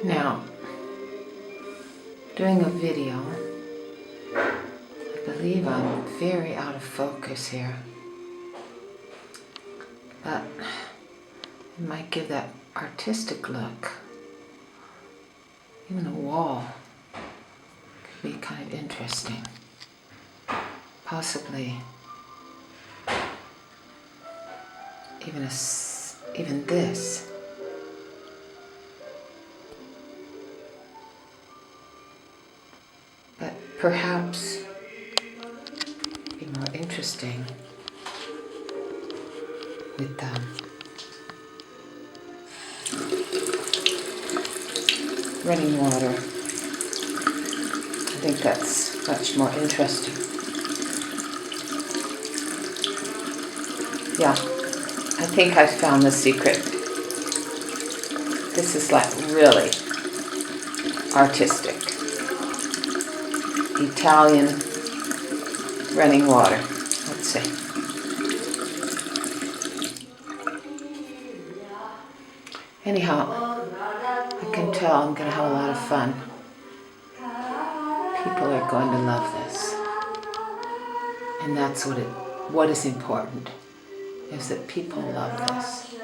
Now, doing a video, I believe I'm very out of focus here, but it might give that artistic look. Even a wall could be kind of interesting. Possibly even this. But perhaps be more interesting with running water. I think that's much more interesting. Yeah, I think I found the secret. This is like really artistic. Italian running water. Let's see. Anyhow, I can tell I'm going to have a lot of fun. People are going to love this. And that's what is important, is that people love this.